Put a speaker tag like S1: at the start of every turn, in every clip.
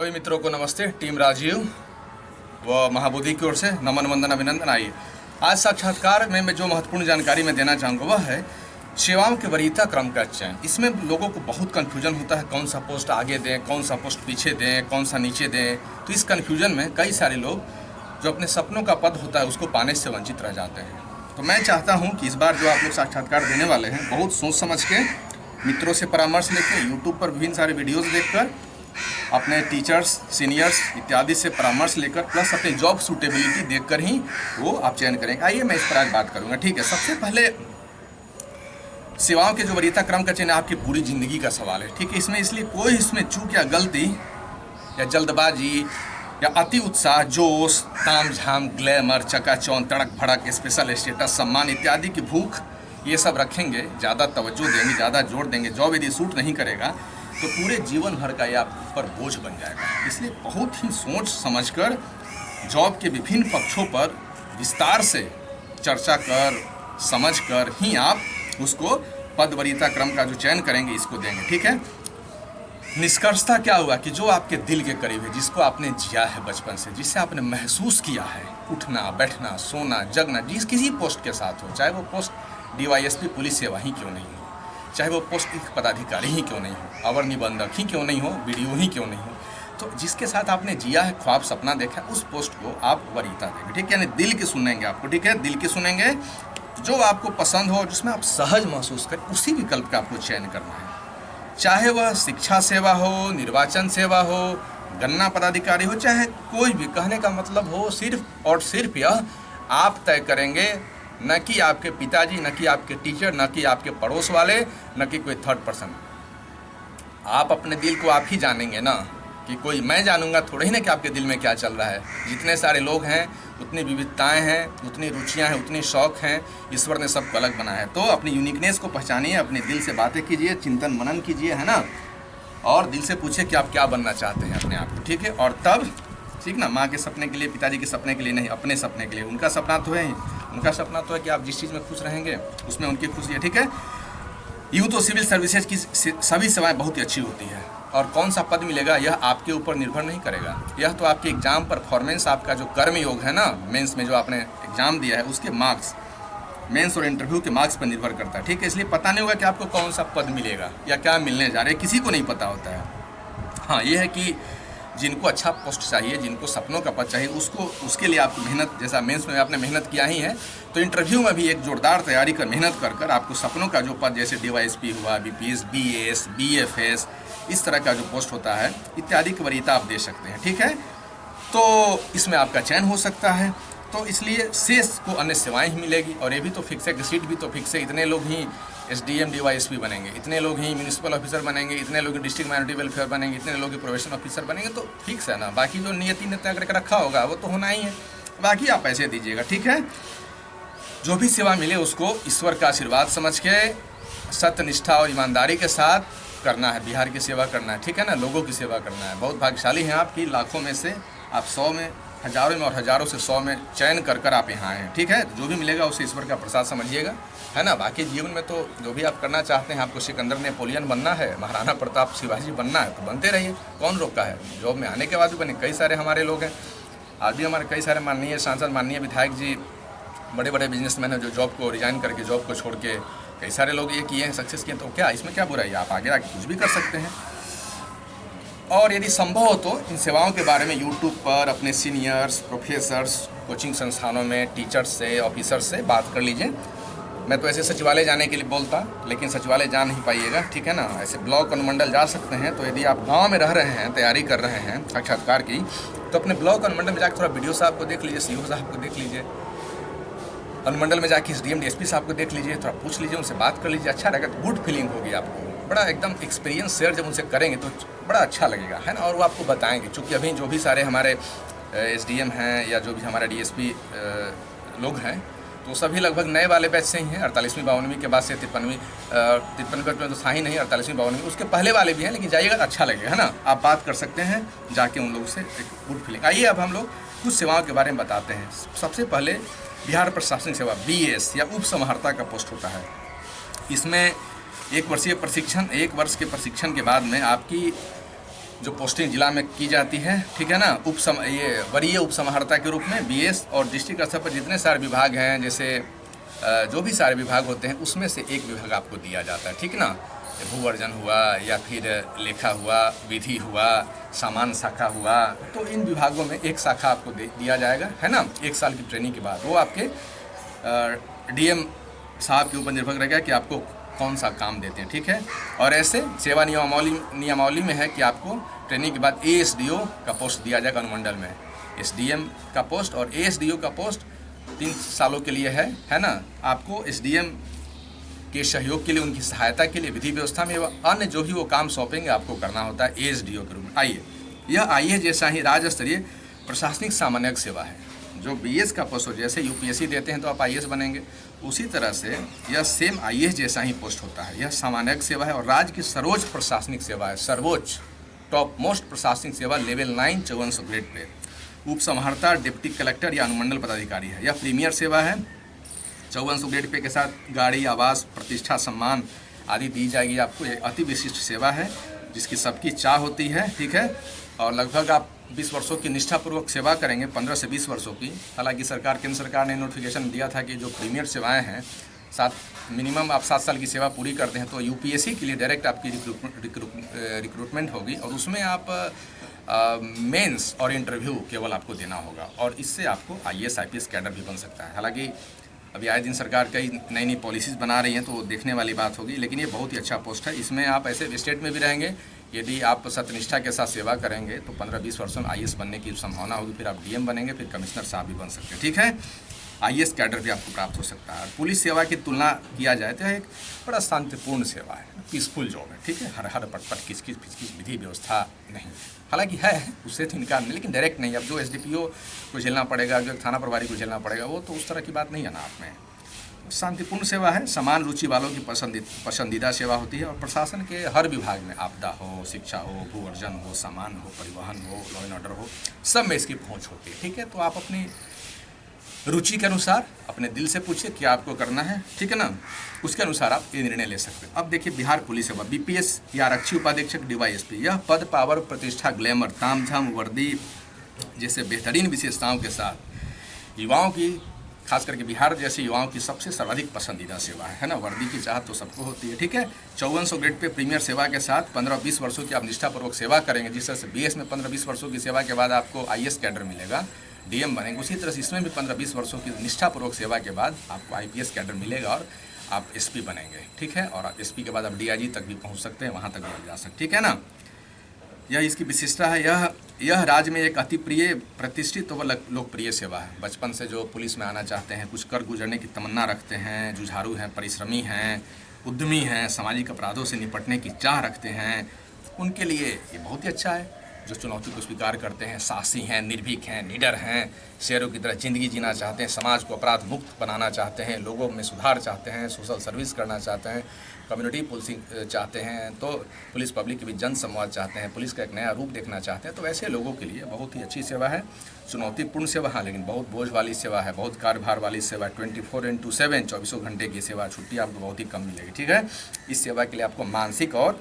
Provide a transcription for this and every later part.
S1: सभी मित्रों को नमस्ते। टीम राजीव व महाबोधि की ओर से नमन वंदन अभिनंदन। आइए आज साक्षात्कार में मैं जो महत्वपूर्ण जानकारी मैं देना चाहूँगा वह है सेवाओं के वरीयता क्रम का चयन। इसमें लोगों को बहुत कन्फ्यूजन होता है, कौन सा पोस्ट आगे दें, कौन सा पोस्ट पीछे दें, कौन सा नीचे दें। तो इस कन्फ्यूजन में कई सारे लोग जो अपने सपनों का पद होता है उसको पाने से वंचित रह जाते हैं। तो मैं चाहता हूँ कि इस बार जो आप लोग साक्षात्कार देने वाले हैं बहुत सोच समझ के, मित्रों से परामर्श लेकर, यूट्यूब पर विभिन्न सारे वीडियोज़ देखकर, अपने टीचर्स, सीनियर्स इत्यादि से परामर्श लेकर, प्लस अपनी जॉब सूटेबिलिटी देखकर ही वो आप चयन करेंगे। आइए मैं इस पर आज बात करूंगा। ठीक है, सबसे पहले सेवाओं के जो वरीयता क्रम का चयन आपकी पूरी ज़िंदगी का सवाल है। ठीक है, इसमें इसलिए कोई इसमें चूक या गलती या जल्दबाजी या अति उत्साह, जोश, तामझाम, ग्लैमर, चकाचौंध, तड़क भड़क, स्पेशल स्टेटस, सम्मान इत्यादि की भूख, ये सब रखेंगे, ज़्यादा तवज्जो देंगे, ज़्यादा जोर देंगे, जॉब यदि सूट नहीं करेगा तो पूरे जीवन भर का ये आप पर बोझ बन जाएगा। इसलिए बहुत ही सोच समझकर जॉब के विभिन्न पक्षों पर विस्तार से चर्चा कर, समझकर ही आप उसको पद वरीयता क्रम का जो चयन करेंगे इसको देंगे। ठीक है, निष्कर्षता क्या हुआ कि जो आपके दिल के करीब है, जिसको आपने जिया है बचपन से, जिससे आपने महसूस किया है, उठना बैठना सोना जगना, जिस किसी पोस्ट के साथ हो, चाहे वो पोस्ट डीवाईएसपी पुलिस सेवा ही क्यों नहीं हो, चाहे वो पोस्ट एक पदाधिकारी ही क्यों नहीं हो, अवर निबंधक ही क्यों नहीं हो, बीडीओ ही क्यों नहीं हो, तो जिसके साथ आपने जिया है, ख्वाब सपना देखा है, उस पोस्ट को आप वरीयता देंगे। ठीक है, यानी दिल की सुनेंगे आपको। ठीक है, दिल की सुनेंगे, जो आपको पसंद हो, जिसमें आप सहज महसूस करें, उसी विकल्प का आपको चयन करना है। चाहे वह शिक्षा सेवा हो, निर्वाचन सेवा हो, गन्ना पदाधिकारी हो, चाहे कोई भी। कहने का मतलब हो सिर्फ और सिर्फ यह आप तय करेंगे, न कि आपके पिताजी, न कि आपके टीचर, न कि आपके पड़ोस वाले, न कि कोई थर्ड पर्सन। आप अपने दिल को आप ही जानेंगे ना, कि कोई मैं जानूंगा थोड़ा ही ना कि आपके दिल में क्या चल रहा है। जितने सारे लोग हैं, उतनी विविधताएं हैं, उतनी रुचियां हैं, उतनी शौक हैं, ईश्वर ने सबको अलग बनाया है। तो अपनी यूनिकनेस को पहचानिए, अपने दिल से बातें कीजिए, चिंतन मनन कीजिए, है ना, और दिल से पूछिए कि आप क्या बनना चाहते हैं अपने आप को। ठीक है, और तब ठीक ना, माँ के सपने के लिए, पिताजी के सपने के लिए नहीं, अपने सपने के लिए। उनका सपना तो है ही, उनका सपना तो है कि आप जिस चीज़ में खुश रहेंगे उसमें उनकी खुशी है। ठीक है, यूँ तो सिविल सर्विसेज की सभी सेवाएं बहुत ही अच्छी होती है, और कौन सा पद मिलेगा यह आपके ऊपर निर्भर नहीं करेगा। यह तो आपके एग्जाम परफॉर्मेंस, आपका जो कर्म योग है ना, मेंस में जो आपने एग्जाम दिया है उसके मार्क्स, मेंस और इंटरव्यू के मार्क्स पर निर्भर करता है। ठीक है, इसलिए पता नहीं होगा कि आपको कौन सा पद मिलेगा या क्या मिलने जा रहा है, किसी को नहीं पता होता है। हाँ, ये है कि जिनको अच्छा पोस्ट चाहिए, जिनको सपनों का पद चाहिए, उसके लिए आपको मेहनत, जैसा मेंस में आपने मेहनत किया ही है, तो इंटरव्यू में भी एक जोरदार तैयारी कर, मेहनत कर आपको सपनों का जो पद, जैसे डीवाईएसपी हुआ, बीपीएस, बीएएस, बीएफएस, इस तरह का जो पोस्ट होता है इत्यादि की वरीयता आप दे सकते हैं। ठीक है, तो इसमें आपका चयन हो सकता है। तो इसलिए शेष को अन्य सेवाएं ही मिलेगी, और ये भी तो फिक्स है कि सीट भी तो फिक्स है। इतने लोग ही एसडीएम डीवाईएसपी बनेंगे, इतने लोग ही म्यूनिसिपल ऑफिसर बनेंगे, इतने लोग डिस्ट्रिक्ट माइनॉरिटी वेलफेयर बनेंगे, इतने लोग प्रोबेशन ऑफिसर बनेंगे, तो फिक्स है ना। बाकी जो नियति ने तय करके रखा होगा वो तो होना ही है, बाकी आप पैसे दीजिएगा। ठीक है, जो भी सेवा मिले उसको ईश्वर का आशीर्वाद समझ के सत्य, निष्ठा और ईमानदारी के साथ करना है। बिहार की सेवा करना है, ठीक है ना, लोगों की सेवा करना है। बहुत भाग्यशाली हैं आपकी, लाखों में से आप 100 में, हज़ारों में, और हज़ारों से 100 में चयन कर आप यहाँ आए हैं। ठीक है, जो भी मिलेगा उसे ईश्वर का प्रसाद समझिएगा, है ना। बाकी जीवन में तो जो भी आप करना चाहते हैं, आपको सिकंदर नेपोलियन बनना है, महाराणा प्रताप शिवाजी बनना है, तो बनते रहिए, कौन रोका है। जॉब में आने के बाद भी बने, कई सारे हमारे लोग हैं, आज भी हमारे कई सारे माननीय सांसद, माननीय विधायक जी, बड़े बड़े बिजनेसमैन हैं जो जॉब को रिजाइन करके, जॉब को छोड़ के कई सारे लोग ये किए हैं, सक्सेस किए हैं। तो क्या इसमें क्या बुराई है, आप आगे आके कुछ भी कर सकते हैं। और यदि संभव हो तो इन सेवाओं के बारे में यूट्यूब पर अपने सीनियर्स, प्रोफेसर्स, कोचिंग संस्थानों में टीचर्स से, ऑफिसर से बात कर लीजिए। मैं तो ऐसे सचिवालय जाने के लिए बोलता, लेकिन सचिवालय जा नहीं पाइएगा। ठीक है ना, ऐसे ब्लॉक अनुमंडल जा सकते हैं। तो यदि आप गाँव में रह रहे हैं, तैयारी कर रहे हैं साक्षात्कार की, तो अपने ब्लॉक अनुमंडल में जाकर थोड़ा वीडियो साहब को देख लीजिए, सीओ साहब को देख लीजिए, अनुमंडल में जाके एसडीएम डीएसपी साहब को देख लीजिए, थोड़ा पूछ लीजिए, उनसे बात कर लीजिए, अच्छा रहेगा। तो गुड फीलिंग होगी आपको, बड़ा एकदम एक्सपीरियंस शेयर जब उनसे करेंगे तो बड़ा अच्छा लगेगा, है ना। और वो आपको बताएंगे, चूँकि अभी जो भी सारे हमारे एसडीएम हैं या जो भी हमारे डीएसपी लोग हैं, तो सभी लगभग नए वाले बैच से ही हैं। 48वीं 52वीं के बाद से 53वीं 53 में तो था ही नहीं, 48वीं 52वीं उसके पहले वाले भी हैं, लेकिन जाइएगा अच्छा लगेगा, है ना। आप बात कर सकते हैं जाके उन लोगों से, एक गुड फीलिंग। आइए अब हम लोग कुछ सेवाओं के बारे में बताते हैं। सबसे पहले बिहार प्रशासनिक सेवा, बीएस या उप समाहर्ता का पोस्ट होता है। इसमें 1 वर्षीय प्रशिक्षण, 1 वर्ष के प्रशिक्षण के बाद में आपकी जो पोस्टिंग जिला में की जाती है, ठीक है ना, ये वरीय उप समाहर्ता के रूप में बीएस, और डिस्ट्रिक्ट स्तर पर जितने सारे विभाग हैं, जैसे जो भी सारे विभाग होते हैं उसमें से एक विभाग आपको दिया जाता है, ठीक ना। भूअर्जन हुआ या फिर लेखा हुआ, विधि हुआ, सामान शाखा हुआ, तो इन विभागों में एक शाखा आपको दिया जाएगा, है ना। 1 साल की ट्रेनिंग के बाद वो आपके डीएम साहब के ऊपर निर्भर रहेगा कि आपको कौन सा काम देते हैं, ठीक है। और ऐसे सेवा नियमावली में है कि आपको ट्रेनिंग के बाद एएसडीओ का पोस्ट दिया जाएगा अनुमंडल में। एसडीएम का पोस्ट और एएसडीओ का पोस्ट 3 सालों के लिए है ना। आपको एसडीएम के सहयोग के लिए, उनकी सहायता के लिए विधि व्यवस्था में अन्य जो भी वो काम सौंपेंगे आपको करना होता है एएसडीओ के रूप में। आइए, यह आईएएस जैसा ही राज्य स्तरीय प्रशासनिक सामान्यक सेवा है। जो बीएस का पोस्ट हो, जैसे यूपीएससी देते हैं तो आप आईएएस बनेंगे, उसी तरह से यह सेम आईएएस जैसा ही पोस्ट होता है। यह सामान्यक सेवा है और राज्य की सर्वोच्च प्रशासनिक सेवा है। सर्वोच्च टॉप मोस्ट प्रशासनिक सेवा लेवल 9 5400 ग्रेड पे। उप समाहर्ता, डिप्टी कलेक्टर या अनुमंडल पदाधिकारी है। यह प्रीमियर सेवा है। 5400 ग्रेड पे के साथ गाड़ी, आवास, प्रतिष्ठा, सम्मान आदि दी जाएगी आपको। एक अति विशिष्ट सेवा है जिसकी सबकी चाह होती है, ठीक है। और लगभग आप 20 वर्षों की निष्ठापूर्वक सेवा करेंगे, 15 से 20 वर्षों की। हालांकि केंद्र सरकार ने नोटिफिकेशन दिया था कि जो प्रीमियर सेवाएं हैं, मिनिमम आप 7 साल की सेवा पूरी करते हैं तो यूपीएससी के लिए डायरेक्ट आपकी रिक्रूटमेंट होगी, और उसमें आप मेंस और इंटरव्यू केवल आपको देना होगा, और इससे आपको आईएएस आईपीएस कैडर भी बन सकता है। हालांकि अभी आए दिन सरकार कई नई पॉलिसीज़ बना रही हैं, तो देखने वाली बात होगी, लेकिन ये बहुत ही अच्छा पोस्ट है। इसमें आप ऐसे स्टेट में भी रहेंगे, यदि आप सत्यनिष्ठा के साथ सेवा करेंगे तो 15-20 वर्षों में आईएएस बनने की संभावना होगी। फिर आप डीएम बनेंगे, फिर कमिश्नर साहब भी बन सकते हैं, ठीक है। आईएएस कैडर भी आपको प्राप्त हो सकता है। और पुलिस सेवा की तुलना किया जाए तो एक बड़ा शांतिपूर्ण सेवा है, पीसफुल जॉब है, ठीक है। हर पटपट किसकिस विधि व्यवस्था नहीं, हालांकि है, उससे तो इनकार नहीं, लेकिन डायरेक्ट नहीं। अब जो एसडीपीओ को झेलना पड़ेगा, जो थाना प्रभारी को झेलना पड़ेगा, वो तो उस तरह की बात नहीं है ना आप में। शांतिपूर्ण सेवा है, समान रुचि वालों की पसंदीदा सेवा होती है। और प्रशासन के हर विभाग में, आपदा हो, शिक्षा हो, भूअर्जन हो, सामान हो, परिवहन हो, लॉ एंड ऑर्डर हो, सब में इसकी पहुंच होती है, ठीक है। तो आप अपनी रुचि के अनुसार अपने दिल से पूछिए क्या आपको करना है, ठीक है ना, उसके अनुसार आप ये निर्णय ले सकते हैं। अब देखिए, बिहार पुलिस सेवा, बीपीएस या आरक्षी उपाधीक्षक, डीवाईएसपी, यह पद, पावर, प्रतिष्ठा, ग्लैमर, तामझाम, वर्दी जैसे बेहतरीन विशेषताओं के साथ युवाओं की, खास करके बिहार जैसे युवाओं की सबसे सर्वाधिक पसंदीदा सेवा है ना। वर्दी की चाहत तो सबको होती है, ठीक है। 5400 ग्रेड पे प्रीमियर सेवा के साथ 15-20 वर्षों की आप निष्ठापूर्वक सेवा करेंगे। जिस तरह से बीएस में 15-20 वर्षों की सेवा के बाद आपको आईएएस कैडर मिलेगा, डीएम बनेंगे, उसी तरह से इसमें भी 15-20 वर्षों की निष्ठापूर्वक सेवा के बाद आपको आईपीएस कैडर मिलेगा और आप एसपी बनेंगे, ठीक है। और एसपी के बाद आप डीआईजी तक भी पहुँच सकते हैं, वहाँ तक भी जा सकते, ठीक है ना। यह इसकी विशिष्टता है। यह राज्य में एक अति प्रिय, प्रतिष्ठित व लोकप्रिय सेवा है। बचपन से जो पुलिस में आना चाहते हैं, कुछ कर गुजरने की तमन्ना रखते हैं, जुझारू हैं, परिश्रमी हैं, उद्यमी हैं, सामाजिक अपराधों से निपटने की चाह रखते हैं, उनके लिए ये बहुत ही अच्छा है। जो चुनौती को स्वीकार करते हैं, साहसी हैं, निर्भीक हैं, निडर हैं, शेरों की तरह ज़िंदगी जीना चाहते हैं, समाज को अपराध मुक्त बनाना चाहते हैं, लोगों में सुधार चाहते हैं, सोशल सर्विस करना चाहते हैं, कम्युनिटी पुलिसिंग चाहते हैं, तो पुलिस पब्लिक के बीच जन संवाद चाहते हैं, पुलिस का एक नया रूप देखना चाहते हैं, तो ऐसे लोगों के लिए बहुत ही अच्छी सेवा है। चुनौतीपूर्ण सेवा है, लेकिन बहुत बोझ वाली सेवा है, बहुत कार्यभार वाली सेवा, 24/7 24 घंटे की सेवा, छुट्टी आपको बहुत ही कम मिलेगी, ठीक है। इस सेवा के लिए आपको मानसिक और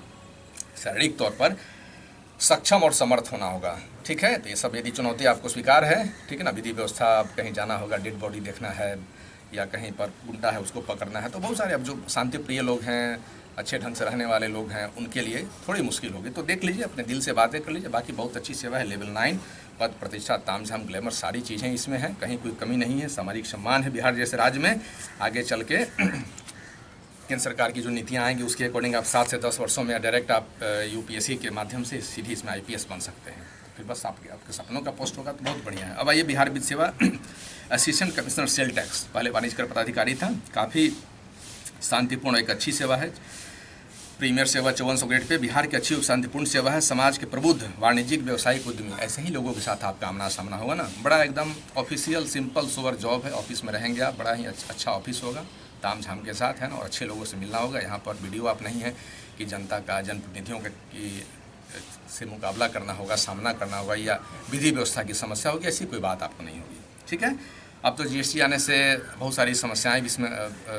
S1: शारीरिक तौर पर सक्षम और समर्थ होना होगा, ठीक है। तो ये सब यदि चुनौती आपको स्वीकार है, ठीक है ना, विधि व्यवस्था, आप कहीं जाना होगा, डेड बॉडी देखना है, या कहीं पर गुंडा है उसको पकड़ना है, तो बहुत सारे अब जो शांति प्रिय लोग हैं, अच्छे ढंग से रहने वाले लोग हैं, उनके लिए थोड़ी मुश्किल होगी। तो देख लीजिए, अपने दिल से बातें कर लीजिए। बाकी बहुत अच्छी सेवा है। लेवल 9 पद, प्रतिष्ठा, तामझाम, ग्लैमर, सारी चीज़ें इसमें हैं, कहीं कोई कमी नहीं है। सामाजिक सम्मान है बिहार जैसे राज्य में। आगे चल के केंद्र सरकार की जो नीतियाँ आएंगी उसके अकॉर्डिंग आप 7 से 10 वर्षों में डायरेक्ट आप यूपीएससी के माध्यम से सीधी इसमें आईपीएस बन सकते हैं। फिर बस आपके सपनों का पोस्ट होगा तो बहुत बढ़िया है। अब आइए, बिहार विधि सेवा, असिस्टेंट कमिश्नर सेल टैक्स, पहले वाणिज्य कर पदाधिकारी था। काफ़ी शांतिपूर्ण एक अच्छी सेवा है। प्रीमियर सेवा 5400 ग्रेड पे बिहार की अच्छी शांतिपूर्ण सेवा है। समाज के प्रबुद्ध, वाणिज्यिक, व्यवसायिक, उद्यमी, ऐसे ही लोगों के साथ आपका आमना सामना होगा ना। बड़ा एकदम ऑफिशियल, सिंपल, सोवर जॉब है। ऑफिस में रहेंगे आप, बड़ा ही अच्छा ऑफिस होगा, ताम झाम के साथ है ना, और अच्छे लोगों से मिलना होगा। यहाँ पर वीडियो आप नहीं है कि जनता का, जनप्रतिनिधियों का से मुकाबला करना होगा, सामना करना होगा, या विधि व्यवस्था की समस्या होगी, ऐसी कोई बात आपको नहीं होगी, ठीक है। अब तो जीएसटी आने से बहुत सारी समस्याएं भी इसमें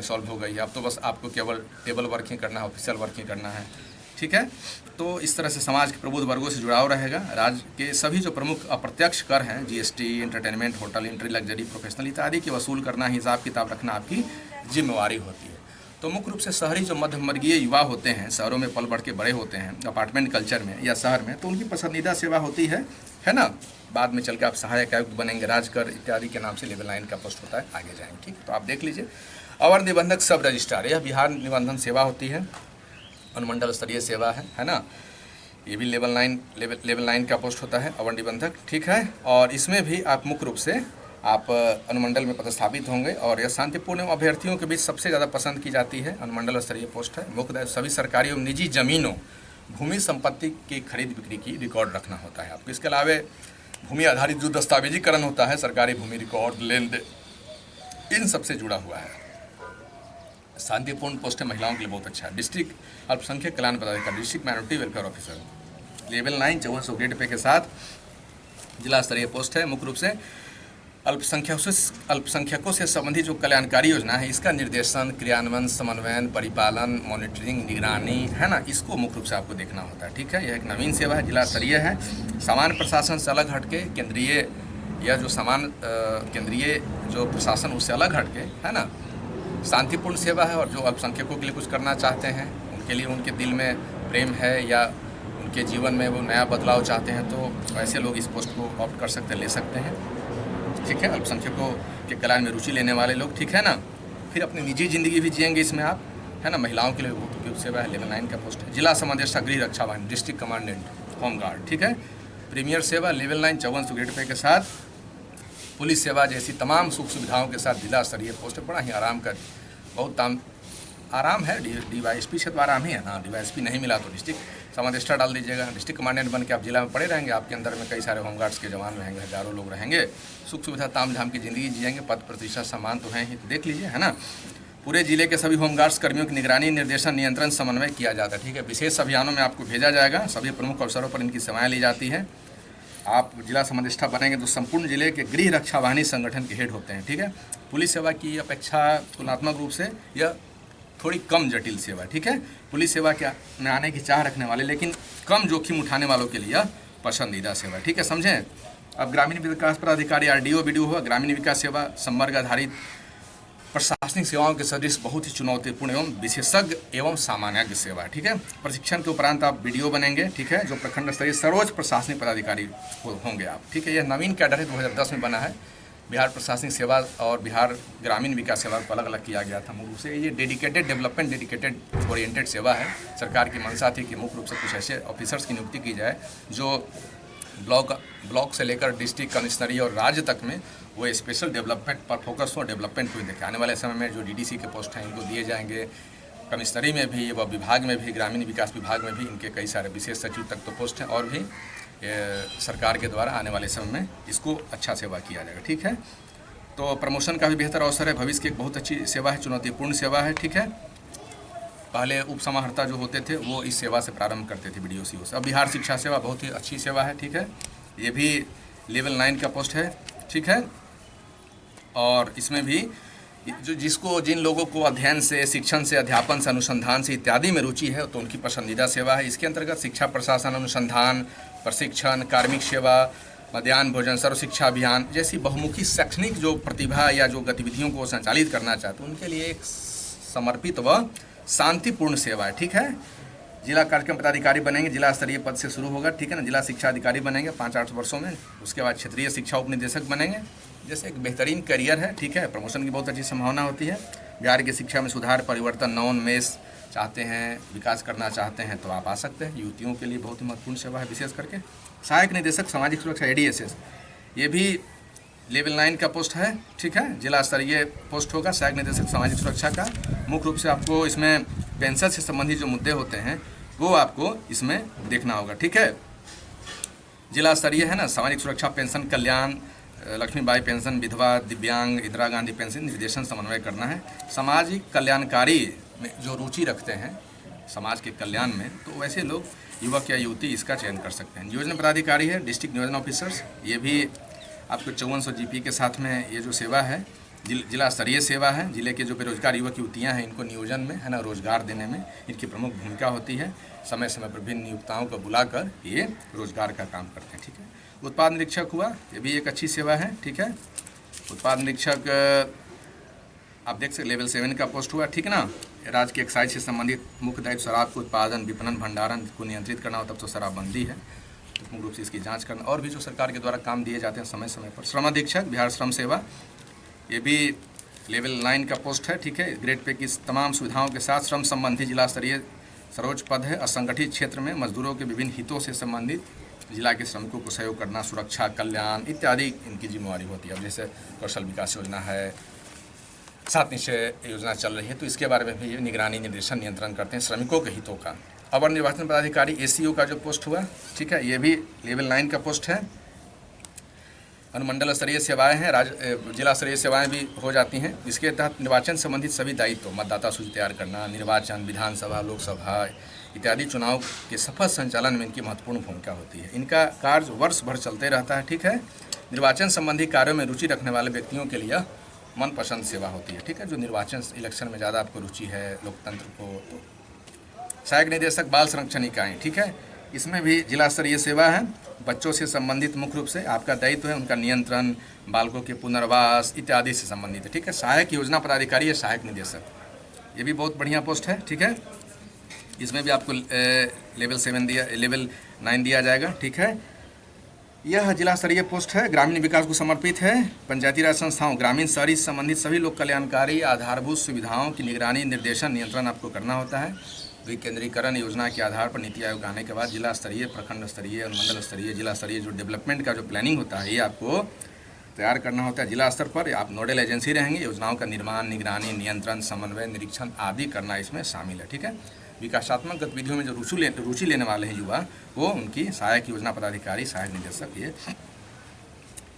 S1: सॉल्व हो गई है। अब तो बस आपको केवल टेबल वर्क ही करना है, ऑफिशियल वर्क ही करना है, ठीक है। तो इस तरह से समाज के प्रबुद्ध वर्गों से जुड़ाव रहेगा। राज्य के सभी जो प्रमुख अप्रत्यक्ष कर हैं, GST, entertainment, hotel, entry, luxury, professional इत्यादि की वसूल करना, हिसाब किताब रखना आपकी जिम्मेवारी होती है। तो मुख्य रूप से शहरी जो मध्यमवर्गीय युवा होते हैं, शहरों में पल बढ़ के बड़े होते हैं, अपार्टमेंट कल्चर में या शहर में, तो उनकी पसंदीदा सेवा होती है ना। बाद में चल के आप सहायक आयुक्त बनेंगे, राजकर इत्यादि के नाम से लेवल 9 का पोस्ट होता है, आगे जाएंगे, ठीक है। तो आप देख लीजिए। अवर निबंधक सब रजिस्ट्रार, यह बिहार निबंधन सेवा होती है, अनुमंडल स्तरीय सेवा है ना। ये भी लेवल 9 का पोस्ट होता है, अवर निबंधक, ठीक है। और इसमें भी आप मुख्य रूप से आप अनुमंडल में पदस्थापित होंगे और यह शांतिपूर्ण एवं अभ्यर्थियों के बीच सबसे ज़्यादा पसंद की जाती है, अनुमंडल स्तरीय पोस्ट है। मुख्य सभी सरकारी एवं निजी जमीनों, भूमि संपत्ति की खरीद बिक्री की रिकॉर्ड रखना होता है आपको। इसके अलावा भूमि आधारित जो दस्तावेजीकरण होता है, सरकारी भूमि रिकॉर्ड, लेन देन, इन सबसे जुड़ा हुआ है। शांतिपूर्ण पोस्ट है, महिलाओं के लिए बहुत अच्छा है। डिस्ट्रिक्ट अल्पसंख्यक कल्याण पदाधिकारी, district minority welfare officer, level 9 5400 grade pay के साथ जिला स्तरीय पोस्ट है। मुख्य रूप से अल्पसंख्यकों से संबंधित जो कल्याणकारी योजना है, इसका निर्देशन, क्रियान्वयन, समन्वयन, परिपालन, मॉनिटरिंग, निगरानी, है ना, इसको मुख्य रूप से आपको देखना होता है, ठीक है। यह एक नवीन सेवा है, जिला स्तरीय है। सामान्य प्रशासन से अलग हटके केंद्रीय, यह जो केंद्रीय जो प्रशासन उससे अलग हटके, है ना, शांतिपूर्ण सेवा है। और जो अल्पसंख्यकों के लिए कुछ करना चाहते हैं, उनके लिए, उनके दिल में प्रेम है या उनके जीवन में वो नया बदलाव चाहते हैं, तो ऐसे लोग इस पोस्ट को ऑप्ट कर सकते हैं, ले सकते हैं, ठीक है। अल्पसंख्यकों के कल्याण में रुचि लेने वाले लोग, ठीक है ना। फिर अपनी निजी जिंदगी भी जिएंगे इसमें आप, है ना। महिलाओं के लिए बहुत उपयुक्त सेवा है, लेवल 9 का पोस्ट है। जिला समादेष्टा गृह रक्षा वाहिनी, डिस्ट्रिक्ट कमांडेंट, होमगार्ड, ठीक है। प्रीमियर सेवा, लेवल 9 5400 ग्रेड पे के साथ। पुलिस सेवा जैसी तमाम सुख सुविधाओं के साथ जिला स्तरीय पोस्ट है। बड़ा ही आराम का, बहुत आराम है। DYSP से तो आराम ही है ना। DYSP नहीं मिला तो डिस्ट्रिक्ट समादेष्टा डाल दीजिएगा। डिस्ट्रिक्ट कमांडेंट बन के आप जिला में पड़े रहेंगे, आपके अंदर में कई सारे होमगार्ड्स के जवान रहेंगे, हजारों लोग रहेंगे, सुख सुविधा ताम झाम की ज़िंदगी जिएंगे, पद प्रतिष्ठा सम्मान तो हैं ही, तो देख लीजिए, है ना। पूरे जिले के सभी होमगार्ड्स कर्मियों की निगरानी, निर्देशन, नियंत्रण, समन्वय किया जाता है, ठीक है। विशेष अभियानों में आपको भेजा जाएगा, सभी प्रमुख अवसरों पर इनकी सेवाएँ ली जाती हैं। आप जिला समादेष्टा बनेंगे तो संपूर्ण जिले के गृह रक्षा वाहिनी संगठन के हेड होते हैं, ठीक है। पुलिस सेवा की अपेक्षा तुलनात्मक रूप से यह थोड़ी कम जटिल सेवा, ठीक है। पुलिस सेवा के में आने की चाह रखने वाले लेकिन कम जोखिम उठाने वालों के लिए पसंदीदा सेवा, ठीक है, समझें। अब ग्रामीण विकास पदाधिकारी, RDO, BDO हुआ, ग्रामीण विकास सेवा संवर्ग आधारित प्रशासनिक सेवाओं के सदृश बहुत ही चुनौतीपूर्ण एवं विशेषज्ञ एवं सामान्य सेवा, ठीक है। प्रशिक्षण के उपरांत आप BDO बनेंगे, ठीक है, जो प्रखंड स्तरीय सर्वोच्च प्रशासनिक पदाधिकारी होंगे आप, ठीक है। यह नवीन कैडर है, 2010 में बना है। बिहार प्रशासनिक सेवा और बिहार ग्रामीण विकास सेवा को अलग अलग किया गया था। मुख्य रूप से ये डेडिकेटेड ओरिएंटेड सेवा है। सरकार की मंशा थी कि मुख्य रूप से कुछ ऐसे ऑफिसर्स की नियुक्ति की जाए जो ब्लॉक से लेकर डिस्ट्रिक्ट, कमिश्नरी और राज्य तक में वो स्पेशल डेवलपमेंट पर फोकस हो, डेवलपमेंट को देखें। आने वाले समय में जो DDC के पोस्ट हैं इनको दिए जाएंगे। कमिश्नरी में भी, व विभाग में भी, ग्रामीण विकास विभाग में भी इनके कई सारे विशेष सचिव तक तो पोस्ट हैं, और भी सरकार के द्वारा आने वाले समय में इसको अच्छा सेवा किया जाएगा, ठीक है। तो प्रमोशन का भी बेहतर अवसर है, भविष्य की एक बहुत अच्छी सेवा है, चुनौतीपूर्ण सेवा है, ठीक है। पहले उप समाहर्ता जो होते थे वो इस सेवा से प्रारंभ करते थे, BDO CO से। अब बिहार शिक्षा सेवा बहुत ही अच्छी सेवा है, ठीक है। ये भी लेवल 9 का पोस्ट है, ठीक है। और इसमें भी जिन लोगों को अध्ययन से, शिक्षण से, अध्यापन से, अनुसंधान से इत्यादि में रुचि है तो उनकी पसंदीदा सेवा है। इसके अंतर्गत शिक्षा प्रशासन, अनुसंधान, प्रशिक्षण, कार्मिक सेवा, मध्याह्न भोजन, सर्व शिक्षा अभियान जैसी बहुमुखी शैक्षणिक जो प्रतिभा या जो गतिविधियों को संचालित करना चाहते हैं उनके लिए एक समर्पित व शांतिपूर्ण सेवा है, ठीक है। जिला कार्यक्रम पदाधिकारी बनेंगे, जिला स्तरीय पद से शुरू होगा, ठीक है ना। जिला शिक्षा अधिकारी बनेंगे 5-8 वर्षों में। उसके बाद क्षेत्रीय शिक्षा उपनिदेशक बनेंगे, जैसे एक बेहतरीन करियर है, ठीक है। प्रमोशन की बहुत अच्छी संभावना होती है। बिहार की शिक्षा में सुधार, परिवर्तन, नवोन्मेष चाहते हैं, विकास करना चाहते हैं तो आप आ सकते हैं। युवतियों के लिए बहुत ही महत्वपूर्ण सेवा है, विशेष करके सहायक निदेशक सामाजिक सुरक्षा, ADSS, ये भी लेवल 9 का पोस्ट है, ठीक है। जिला स्तरीय पोस्ट होगा सहायक निदेशक सामाजिक सुरक्षा का। मुख्य रूप से आपको इसमें पेंशन से संबंधित जो मुद्दे होते हैं वो आपको इसमें देखना होगा, ठीक है। जिला स्तरीय है ना, सामाजिक सुरक्षा, पेंशन, कल्याण, लक्ष्मीबाई पेंशन, विधवा, दिव्यांग, इंदिरा गांधी पेंशन, निर्देशन, समन्वय करना है। सामाजिक कल्याणकारी में जो रुचि रखते हैं समाज के कल्याण में, तो वैसे लोग, युवक या युवती इसका चयन कर सकते हैं। नियोजन पदाधिकारी है, डिस्ट्रिक्ट नियोजन ऑफिसर्स, ये भी आपको 5400 GP के साथ में ये जो सेवा है जिला स्तरीय सेवा है। जिले के जो बेरोजगार युवक युवतियाँ हैं इनको नियोजन में है ना रोजगार देने में इनकी प्रमुख भूमिका होती है। समय समय पर विभिन्न नियोक्ताओं को बुलाकर ये रोजगार का काम करते हैं। ठीक है। उत्पाद निरीक्षक हुआ, ये भी एक अच्छी सेवा है। ठीक है। उत्पाद निरीक्षक आप देख सकते लेवल 7 का पोस्ट हुआ। ठीक है ना। राज्य के एक्साइज से संबंधित मुख्य दायित्व शराब के उत्पादन विपणन भंडारण को नियंत्रित करना हो, तब तो शराबबंदी है तो मुख्य रूप से इसकी जांच करना, और भी जो सरकार के द्वारा काम दिए जाते हैं समय समय पर। श्रम अधीक्षक बिहार श्रम सेवा, ये भी लेवल 9 का पोस्ट है। ठीक है। ग्रेड पे की तमाम सुविधाओं के साथ श्रम संबंधी जिला स्तरीय सर्वोच्च पद है। असंगठित क्षेत्र में मजदूरों के विभिन्न हितों से संबंधित जिला के श्रमिकों को सहयोग करना, सुरक्षा, कल्याण इत्यादि इनकी जिम्मेवारी होती है। अब जैसे कौशल विकास योजना है, 7 निश्चय योजना चल रही है, तो इसके बारे में भी ये निगरानी, निर्देशन, नियंत्रण करते हैं श्रमिकों के हितों का। अवर निर्वाचन पदाधिकारी ACO का जो पोस्ट हुआ, ठीक है, ये भी लेवल 9 का पोस्ट है। अनुमंडल स्तरीय सेवाएं हैं, जिला स्तरीय सेवाएं भी हो जाती हैं। इसके तहत निर्वाचन संबंधित सभी दायित्व, मतदाता सूची तैयार करना, निर्वाचन, विधानसभा, लोकसभा इत्यादि चुनाव के सफल संचालन में इनकी महत्वपूर्ण भूमिका होती है। इनका कार्य वर्ष भर चलते रहता है। ठीक है। निर्वाचन संबंधी कार्यों में रुचि रखने वाले व्यक्तियों के लिए मनपसंद सेवा होती है। ठीक है। जो निर्वाचन इलेक्शन में ज़्यादा आपको रुचि है, लोकतंत्र को, तो सहायक निदेशक बाल संरक्षण इकाई, ठीक है, इसमें भी जिला स्तरीय सेवा है। बच्चों से संबंधित मुख्य रूप से आपका दायित्व है उनका नियंत्रण, बालकों के पुनर्वास इत्यादि से संबंधित है। ठीक है। सहायक योजना पदाधिकारी या सहायक निदेशक, ये भी बहुत बढ़िया पोस्ट है। ठीक है। इसमें भी आपको लेवल 9 दिया जाएगा। ठीक है। यह जिला स्तरीय पोस्ट है, ग्रामीण विकास को समर्पित है। पंचायती राज संस्थाओं, ग्रामीण शहरी से संबंधित सभी लोक कल्याणकारी आधारभूत सुविधाओं की निगरानी, निर्देशन, नियंत्रण आपको करना होता है। विकेंद्रीकरण योजना के आधार पर नीति आयोग आने के बाद जिला स्तरीय, प्रखंड स्तरीय, मंडल स्तरीय, जिला स्तरीय जो डेवलपमेंट का जो प्लानिंग होता है ये आपको तैयार करना होता है। जिला स्तर पर आप नोडल एजेंसी रहेंगे, योजनाओं का निर्माण, निगरानी, नियंत्रण, समन्वय, निरीक्षण आदि करना इसमें शामिल है। ठीक है। विकासात्मक गतिविधियों में जो रुचि लेने वाले हैं युवा, वो उनकी सहायक योजना पदाधिकारी, सहायक निदेशक ये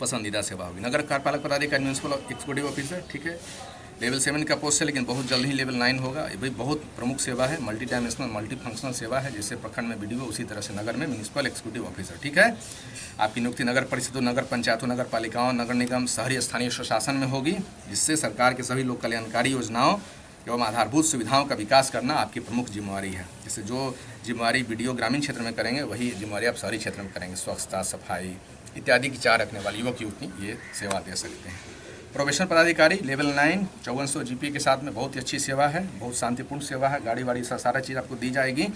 S1: पसंदीदा सेवा होगी। नगर कार्यपालक पदाधिकारी, म्यूनसिपल एग्जीक्यूटिव ऑफिसर, ठीक है, लेवल 7 का पोस्ट है, लेकिन बहुत जल्द ही लेवल 9 होगा। ये भी बहुत प्रमुख सेवा है, मल्टी डायमेंशनल, मल्टी फंक्शनल सेवा है। जैसे प्रखंड में BDO, उसी तरह से नगर में म्यूनसिपल एग्जीक्यूटिव ऑफिसर। ठीक है। आपकी नियुक्ति नगर परिषदों, नगर पंचायतों, नगर पालिकाओं, नगर निगम, शहरी स्थानीय स्वशासन में होगी, जिससे सरकार के सभी लोक कल्याणकारी योजनाओं एवं आधारभूत सुविधाओं का विकास करना आपकी प्रमुख जिम्मेवारी है। जैसे जो जिम्मेवारी BDO ग्रामीण क्षेत्र में करेंगे, वही जिम्मेवारी आप शहरी क्षेत्र में करेंगे। स्वच्छता, सफाई इत्यादि की चाह रखने वाले युवक युवती ये सेवा दे सकते हैं। प्रोबेशन पदाधिकारी लेवल 9 5400 GP के साथ में बहुत ही अच्छी सेवा है, बहुत शांतिपूर्ण सेवा है। गाड़ी वाड़ी सारा चीज़ आपको दी जाएगी।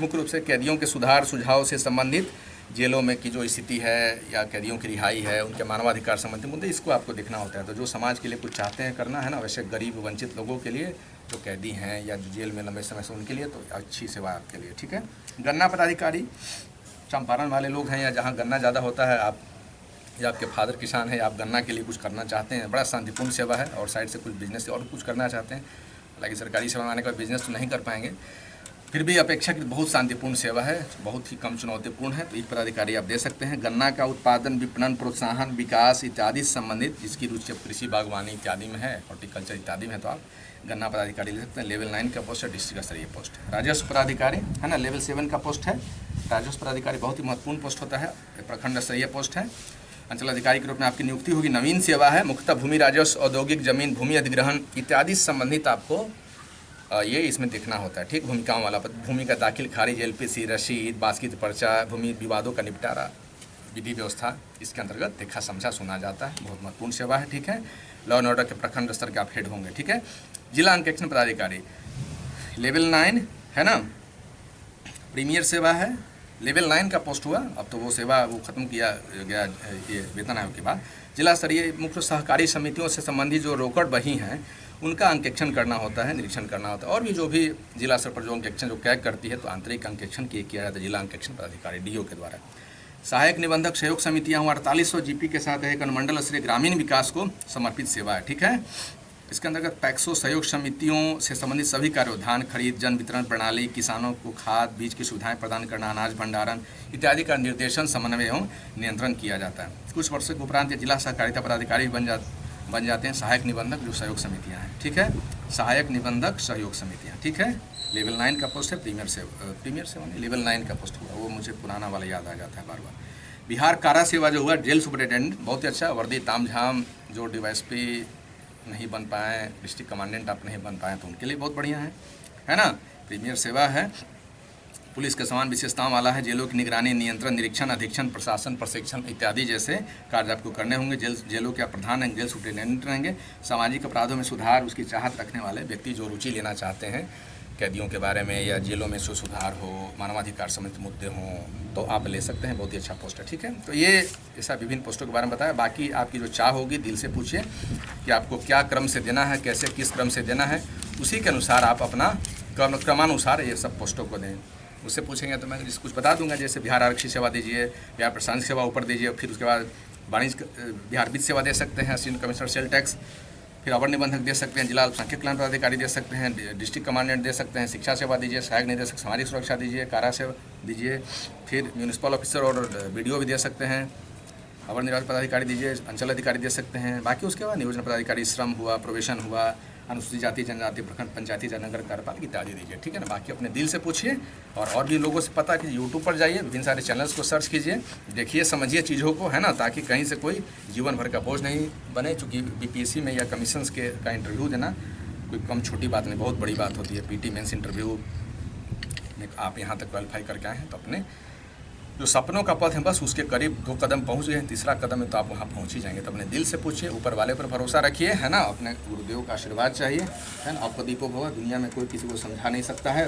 S1: मुख्य रूप से कैदियों के सुधार सुझाव से संबंधित, जेलों में की जो स्थिति है या कैदियों की रिहाई है, उनके मानवाधिकार संबंधी मुद्दे, इसको आपको देखना होता है। तो जो समाज के लिए कुछ चाहते हैं करना है ना, वैसे गरीब वंचित लोगों के लिए, जो कैदी हैं या जो जेल में लंबे समय से, उनके लिए तो अच्छी सेवा है आपके लिए। ठीक है। गन्ना पदाधिकारी, चंपारण वाले लोग हैं या जहाँ गन्ना ज़्यादा होता है, आप या आपके फादर किसान है, आप गन्ना के लिए कुछ करना चाहते हैं, बड़ा शांतिपूर्ण सेवा है। और साइड से कुछ बिजनेस और कुछ करना चाहते हैं, हालांकि सरकारी सेवा में आने का बिजनेस तो नहीं कर पाएंगे, फिर भी अपेक्षाकृत बहुत शांतिपूर्ण सेवा है, बहुत ही कम चुनौतीपूर्ण है, तो एक पदाधिकारी आप दे सकते हैं। गन्ना का उत्पादन, विपणन, प्रोत्साहन, विकास इत्यादि से संबंधित जिसकी रुचि कृषि, बागवानी इत्यादि में है, हॉर्टिकल्चर इत्यादि में है, तो आप गन्ना पदाधिकारी ले सकते हैं। लेवल 9 का पोस्ट है, डिस्ट्रिक्ट स्तरीय पोस्ट है। राजस्व पदाधिकारी है ना, लेवल 7 का पोस्ट है। राजस्व पदाधिकारी बहुत ही महत्वपूर्ण पोस्ट होता है, प्रखंड स्तरीय पोस्ट है। अंचल अधिकारी के रूप में आपकी नियुक्ति होगी। नवीन सेवा है, मुख्यतः भूमि राजस्व, औद्योगिक जमीन, भूमि अधिग्रहण इत्यादि से संबंधित आपको ये इसमें देखना होता है। ठीक। भूमिकाओं वाला पद, भूमि का दाखिल खारिज, LPC, रसीद, बास्कित पर्चा, भूमि विवादों का निपटारा, विधि व्यवस्था इसके अंतर्गत देखा समझा सुना जाता है। बहुत महत्वपूर्ण सेवा है। ठीक है। लॉ एंड ऑर्डर के प्रखंड स्तर के आप हेड होंगे। ठीक है। जिला अंकेक्षण पदाधिकारी लेवल 9 है ना, प्रीमियर सेवा है, लेवल 9 का पोस्ट हुआ। अब तो वो सेवा वो खत्म किया गया ये वेतन आयोग के बाद। जिला स्तरीय मुख्य सहकारी समितियों से संबंधित जो रोकड़ बही हैं, उनका अंकेक्षण करना होता है, निरीक्षण करना होता है। और भी जो भी जिला स्तर पर जो अंकेक्षण जो कैग करती है, तो आंतरिक अंकेक्षण किया जाता है जिला अंकेक्षण पदाधिकारी DO के द्वारा। सहायक निबंधक सहयोग समितियाँ 4800 GP के साथ एक अनुमंडल स्तरीय ग्रामीण विकास को समर्पित सेवा है। ठीक है। इसके अंतर्गत पैक्सो सहयोग समितियों से संबंधित सभी कार्यों, धान खरीद, जन वितरण प्रणाली, किसानों को खाद बीज की सुविधाएं प्रदान करना, अनाज भंडारण इत्यादि का निर्देशन, समन्वय एवं नियंत्रण किया जाता है। कुछ वर्षों के उपरांत ये जिला सहकारिता पदाधिकारी बन जाते हैं सहायक निबंधक जो सहयोग समितियाँ हैं। ठीक है। सहायक निबंधक सहयोग समितियाँ। ठीक है। लेवल 9 का पोस्ट है, प्रीमियर सेवा नहीं, लेवल 9 का पोस्ट हुआ, वो मुझे पुराना वाला याद आ जाता है बार बार। बिहार कारा सेवा जो हुआ, जेल सुपरिटेंडेंट, बहुत ही अच्छा, वर्दी तामझाम, जो DYSP नहीं बन पाए, डिस्ट्रिक्ट कमांडेंट आप नहीं बन पाए, तो उनके लिए बहुत बढ़िया है ना। प्रीमियर सेवा है, पुलिस के समान विशेषताओं वाला है। जेलों की निगरानी, नियंत्रण, निरीक्षण, अधीक्षण, प्रशासन, प्रशिक्षण इत्यादि जैसे कार्य आपको करने होंगे। जेलों के आप प्रधान हैं, जेल सुप्रिटेंडेंट रहेंगे। सामाजिक अपराधों में सुधार, उसकी चाहत रखने वाले व्यक्ति जो रुचि लेना चाहते हैं कैदियों के बारे में या जेलों में सुधार हो, मानवाधिकार संबंधित मुद्दे हों, तो आप ले सकते हैं। बहुत ही अच्छा पोस्ट है, ठीक है। तो ये ऐसा विभिन्न पोस्टों के बारे में बताया। बाकी आपकी जो चाह होगी दिल से पूछिए कि आपको क्या क्रम से देना है, कैसे किस क्रम से देना है, उसी के अनुसार आप अपना क्रमानुसार ये सब पोस्टों को दें। उससे पूछेंगे तो मैं कुछ बता दूंगा, जैसे बिहार आरक्षी सेवा दीजिए, बिहार प्रशासनिक सेवा ऊपर दीजिए, फिर उसके बाद वाणिज्य बिहार वित्त सेवा दे सकते हैं, असिस्टेंट कमिश्नर सेल टैक्स, फिर अवर निबंधक दे सकते हैं, जिला अल्पसंख्यक कल्याण पदाधिकारी दे सकते हैं, डिस्ट्रिक्ट कमांडेंट दे सकते हैं, शिक्षा सेवा दीजिए, सहायक निदेशक सामाजिक सुरक्षा दीजिए, कारा सेवा दीजिए, फिर म्यूनिसिपल ऑफिसर और BDO भी दे सकते हैं, अवर निर्वाचन पदाधिकारी दीजिए, अंचल अधिकारी दे सकते हैं। बाकी उसके बाद नियोजन पदाधिकारी, श्रम हुआ, प्रोबेशन हुआ, अनुसूचित जाति जनजाति, प्रखंड पंचायती नगर कार्यपालिका इत्यादि दीजिए, ठीक है ना। बाकी अपने दिल से पूछिए और भी लोगों से पता कीजिए। यूट्यूब पर जाइए, विभिन्न सारे चैनल्स को सर्च कीजिए, देखिए, समझिए चीज़ों को, है ना, ताकि कहीं से कोई जीवन भर का बोझ नहीं बने। चूँकि BPSC में या कमीशंस का इंटरव्यू देना कोई कम छोटी बात नहीं, बहुत बड़ी बात होती है। PT मेंस इंटरव्यू में आप यहाँ तक क्वालिफाई करके आए हैं, तो अपने जो सपनों का पथ है बस उसके करीब 2 कदम पहुँच गए हैं, तीसरा कदम है तो आप वहाँ पहुँच ही जाएंगे। तो अपने दिल से पूछिए, ऊपर वाले पर भरोसा रखिए, है ना, अपने गुरुदेव का आशीर्वाद चाहिए, है ना। आपको दीपो भव, दुनिया में कोई किसी को समझा नहीं सकता है,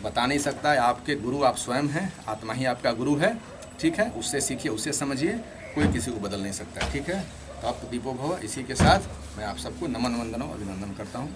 S1: बता नहीं सकता है। आपके गुरु आप स्वयं हैं, आत्मा ही आपका गुरु है, ठीक है। उससे सीखिए, उससे समझिए, कोई किसी को बदल नहीं सकता, ठीक है। तो आपको दीपो भव। इसी के साथ मैं आप सबको नमन वंदनों अभिनंदन करता हूँ।